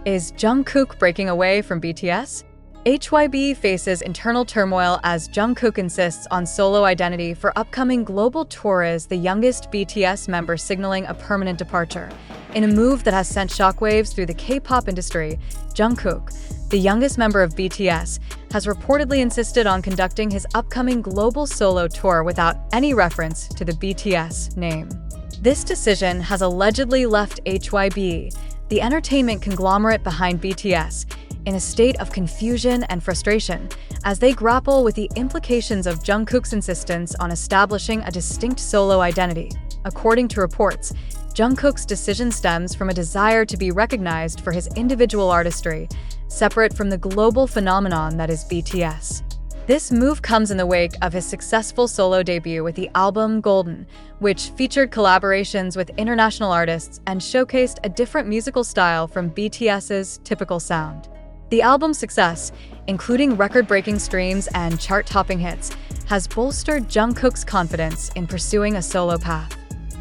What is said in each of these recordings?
Is Jungkook breaking away from BTS? HYBE faces internal turmoil as Jungkook insists on solo identity for upcoming global tour as the youngest BTS member, signaling a permanent departure. In a move that has sent shockwaves through the K-pop industry, Jungkook, the youngest member of BTS, has reportedly insisted on conducting his upcoming global solo tour without any reference to the BTS name. This decision has allegedly left HYBE, the entertainment conglomerate behind BTS, in a state of confusion and frustration as they grapple with the implications of Jungkook's insistence on establishing a distinct solo identity. According to reports, Jungkook's decision stems from a desire to be recognized for his individual artistry, separate from the global phenomenon that is BTS. This move comes in the wake of his successful solo debut with the album Golden, which featured collaborations with international artists and showcased a different musical style from BTS's typical sound. The album's success, including record-breaking streams and chart-topping hits, has bolstered Jungkook's confidence in pursuing a solo path.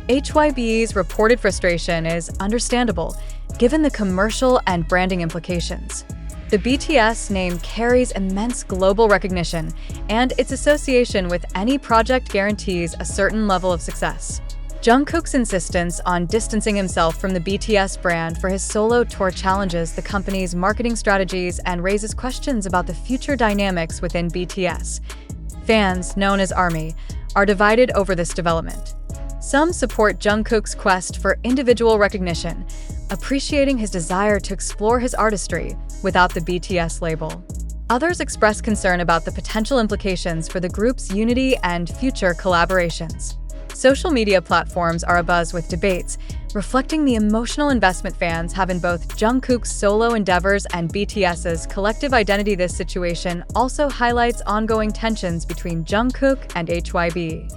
HYBE's reported frustration is understandable, given the commercial and branding implications. The BTS name carries immense global recognition, and its association with any project guarantees a certain level of success. Jungkook's insistence on distancing himself from the BTS brand for his solo tour challenges the company's marketing strategies and raises questions about the future dynamics within BTS. Fans, known as ARMY, are divided over this development. Some support Jungkook's quest for individual recognition, appreciating his desire to explore his artistry without the BTS label. Others express concern about the potential implications for the group's unity and future collaborations. Social media platforms are abuzz with debates, reflecting the emotional investment fans have in both Jungkook's solo endeavors and BTS's collective identity. This situation also highlights ongoing tensions between Jungkook and HYBE.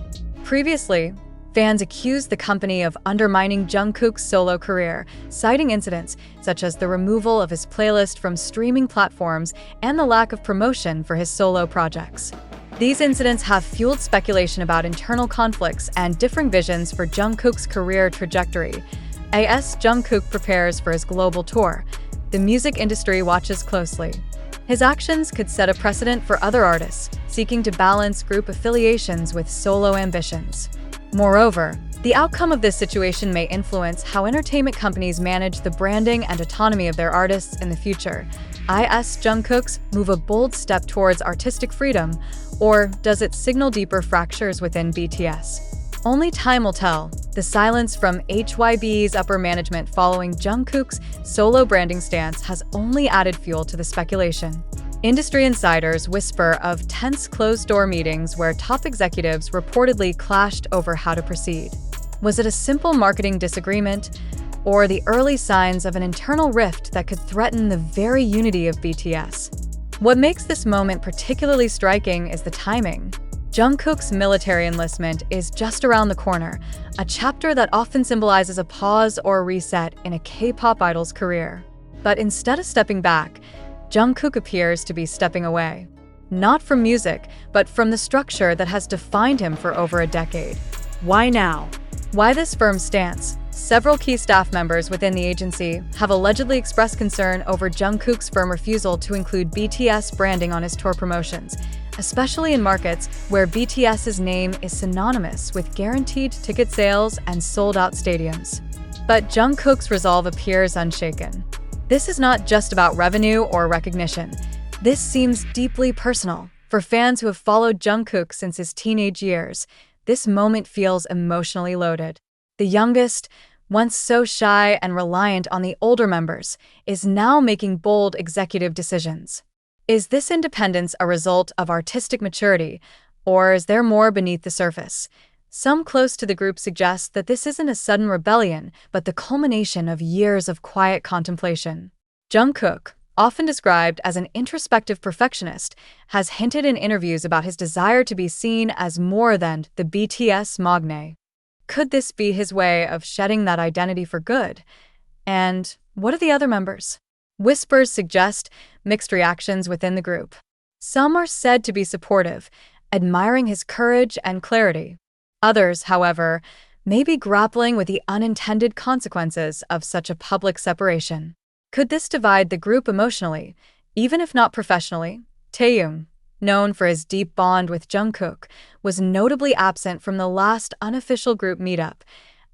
Previously, fans accused the company of undermining Jungkook's solo career, citing incidents such as the removal of his playlist from streaming platforms and the lack of promotion for his solo projects. These incidents have fueled speculation about internal conflicts and differing visions for Jungkook's career trajectory. As Jungkook prepares for his global tour, the music industry watches closely. His actions could set a precedent for other artists seeking to balance group affiliations with solo ambitions. Moreover, the outcome of this situation may influence how entertainment companies manage the branding and autonomy of their artists in the future. Is Jungkook's move a bold step towards artistic freedom, or does it signal deeper fractures within BTS? Only time will tell. The silence from HYBE's upper management following Jungkook's solo branding stance has only added fuel to the speculation. Industry insiders whisper of tense closed-door meetings where top executives reportedly clashed over how to proceed. Was it a simple marketing disagreement, or the early signs of an internal rift that could threaten the very unity of BTS? What makes this moment particularly striking is the timing. Jungkook's military enlistment is just around the corner, a chapter that often symbolizes a pause or a reset in a K-pop idol's career. But instead of stepping back, Jungkook appears to be stepping away. Not from music, but from the structure that has defined him for over a decade. Why now? Why this firm stance? Several key staff members within the agency have allegedly expressed concern over Jungkook's firm refusal to include BTS branding on his tour promotions, especially in markets where BTS's name is synonymous with guaranteed ticket sales and sold-out stadiums. But Jungkook's resolve appears unshaken. This is not just about revenue or recognition. This seems deeply personal. For fans who have followed Jungkook since his teenage years, this moment feels emotionally loaded. The youngest, once so shy and reliant on the older members, is now making bold executive decisions. Is this independence a result of artistic maturity, or is there more beneath the surface? Some close to the group suggest that this isn't a sudden rebellion, but the culmination of years of quiet contemplation. Jungkook, often described as an introspective perfectionist, has hinted in interviews about his desire to be seen as more than the BTS magne. Could this be his way of shedding that identity for good? And what are the other members? Whispers suggest mixed reactions within the group. Some are said to be supportive, admiring his courage and clarity. Others, however, may be grappling with the unintended consequences of such a public separation. Could this divide the group emotionally, even if not professionally? Taehyung, known for his deep bond with Jungkook, was notably absent from the last unofficial group meetup,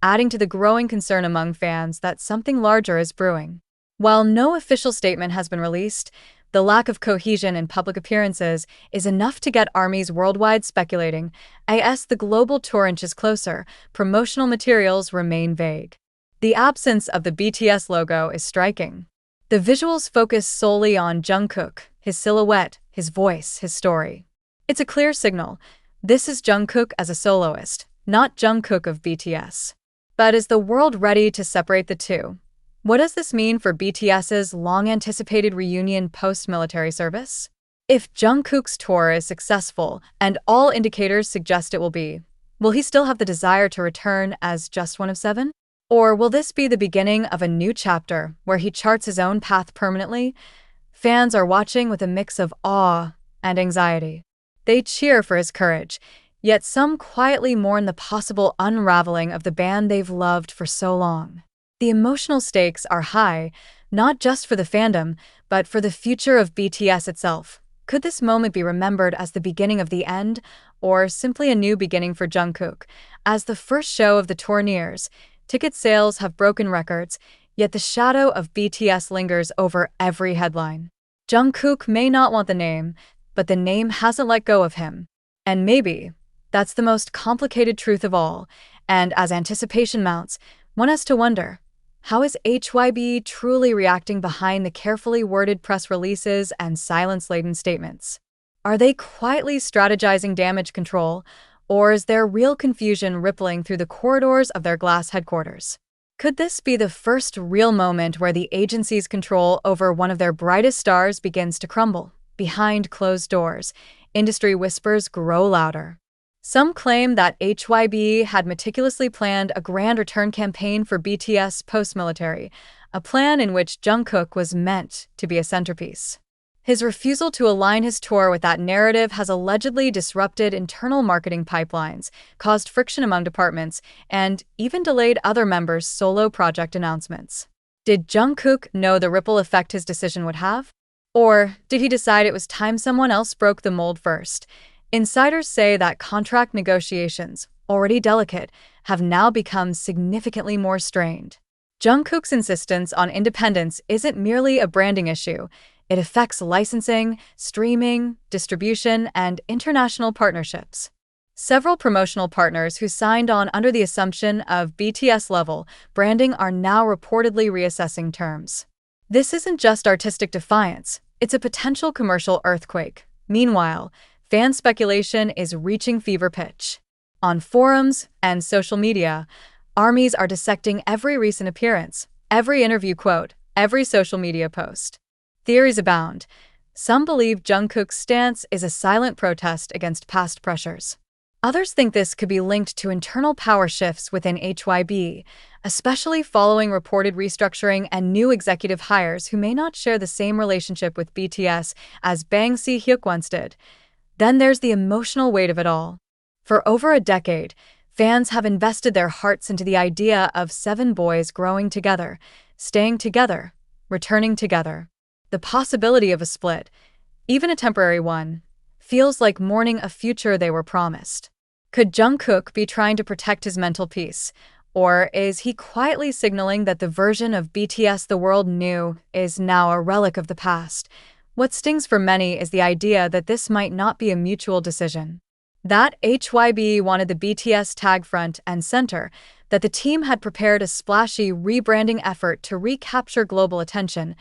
adding to the growing concern among fans that something larger is brewing. While no official statement has been released, the lack of cohesion in public appearances is enough to get armies worldwide speculating. As the global tour inches closer, promotional materials remain vague. The absence of the BTS logo is striking. The visuals focus solely on Jungkook, his silhouette, his voice, his story. It's a clear signal. This is Jungkook as a soloist, not Jungkook of BTS. But is the world ready to separate the two? What does this mean for BTS's long-anticipated reunion post-military service? If Jungkook's tour is successful, and all indicators suggest it will he still have the desire to return as just one of seven? Or will this be the beginning of a new chapter where he charts his own path permanently? Fans are watching with a mix of awe and anxiety. They cheer for his courage, yet some quietly mourn the possible unraveling of the band they've loved for so long. The emotional stakes are high, not just for the fandom, but for the future of BTS itself. Could this moment be remembered as the beginning of the end, or simply a new beginning for Jungkook? As the first show of the tour nears, ticket sales have broken records, yet the shadow of BTS lingers over every headline. Jungkook may not want the name, but the name hasn't let go of him. And maybe that's the most complicated truth of all, and as anticipation mounts, one has to wonder, how is HYBE truly reacting behind the carefully worded press releases and silence-laden statements? Are they quietly strategizing damage control, or is there real confusion rippling through the corridors of their glass headquarters? Could this be the first real moment where the agency's control over one of their brightest stars begins to crumble? Behind closed doors, industry whispers grow louder. Some claim that HYBE had meticulously planned a grand return campaign for BTS post-military, a plan in which Jungkook was meant to be a centerpiece. His refusal to align his tour with that narrative has allegedly disrupted internal marketing pipelines, caused friction among departments, and even delayed other members' solo project announcements. Did Jungkook know the ripple effect his decision would have? Or did he decide it was time someone else broke the mold first? Insiders say that contract negotiations, already delicate, have now become significantly more strained. Jungkook's insistence on independence isn't merely a branding issue. It affects licensing, streaming, distribution, and international partnerships. Several promotional partners who signed on under the assumption of BTS-level branding are now reportedly reassessing terms. This isn't just artistic defiance, it's a potential commercial earthquake. Meanwhile, fan speculation is reaching fever pitch. On forums and social media, armies are dissecting every recent appearance, every interview quote, every social media post. Theories abound. Some believe Jungkook's stance is a silent protest against past pressures. Others think this could be linked to internal power shifts within HYBE, especially following reported restructuring and new executive hires who may not share the same relationship with BTS as Bang Si-hyuk once did. Then there's the emotional weight of it all. For over a decade, fans have invested their hearts into the idea of seven boys growing together, staying together, returning together. The possibility of a split, even a temporary one, feels like mourning a future they were promised. Could Jungkook be trying to protect his mental peace, or is he quietly signaling that the version of BTS the world knew is now a relic of the past? What stings for many is the idea that this might not be a mutual decision. That HYBE wanted the BTS tag front and center, that the team had prepared a splashy rebranding effort to recapture global attention,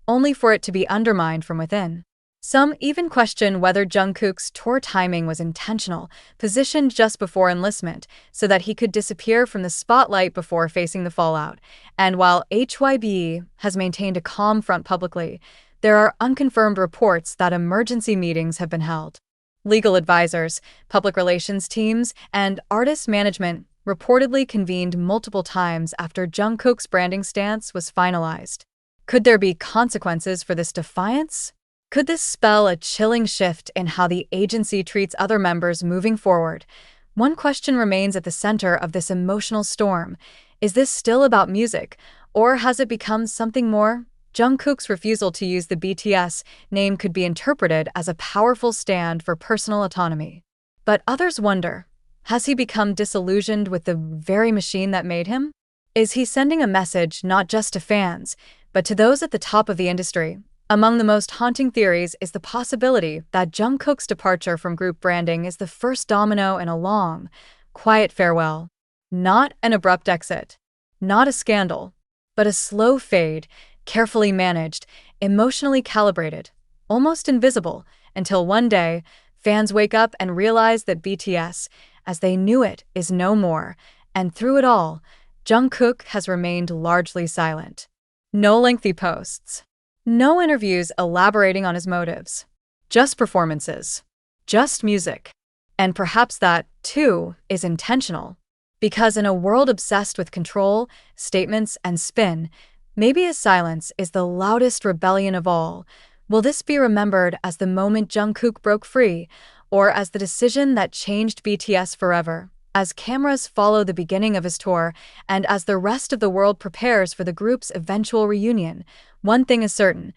only for it to be undermined from within. Some even question whether Jungkook's tour timing was intentional, positioned just before enlistment, so that he could disappear from the spotlight before facing the fallout. And while HYBE has maintained a calm front publicly, there are unconfirmed reports that emergency meetings have been held. Legal advisors, public relations teams, and artist management reportedly convened multiple times after Jungkook's branding stance was finalized. Could there be consequences for this defiance? Could this spell a chilling shift in how the agency treats other members moving forward? One question remains at the center of this emotional storm. Is this still about music, or has it become something more? Jungkook's refusal to use the BTS name could be interpreted as a powerful stand for personal autonomy. But others wonder, has he become disillusioned with the very machine that made him? Is he sending a message not just to fans, but to those at the top of the industry? Among the most haunting theories is the possibility that Jungkook's departure from group branding is the first domino in a long, quiet farewell. Not an abrupt exit, not a scandal, but a slow fade, carefully managed, emotionally calibrated, almost invisible, until one day, fans wake up and realize that BTS, as they knew it, is no more, and through it all, Jungkook has remained largely silent. No lengthy posts. No interviews elaborating on his motives. Just performances. Just music. And perhaps that, too, is intentional. Because in a world obsessed with control, statements, and spin, maybe his silence is the loudest rebellion of all. Will this be remembered as the moment Jungkook broke free, or as the decision that changed BTS forever? As cameras follow the beginning of his tour, and as the rest of the world prepares for the group's eventual reunion, one thing is certain.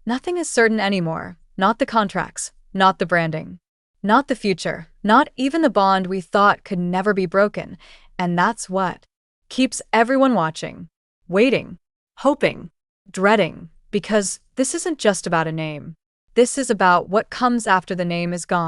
Nothing is certain anymore. Not the contracts, not the branding, not the future, not even the bond we thought could never be broken. And that's what keeps everyone watching, waiting, hoping, dreading, because this isn't just about a name. This is about what comes after the name is gone.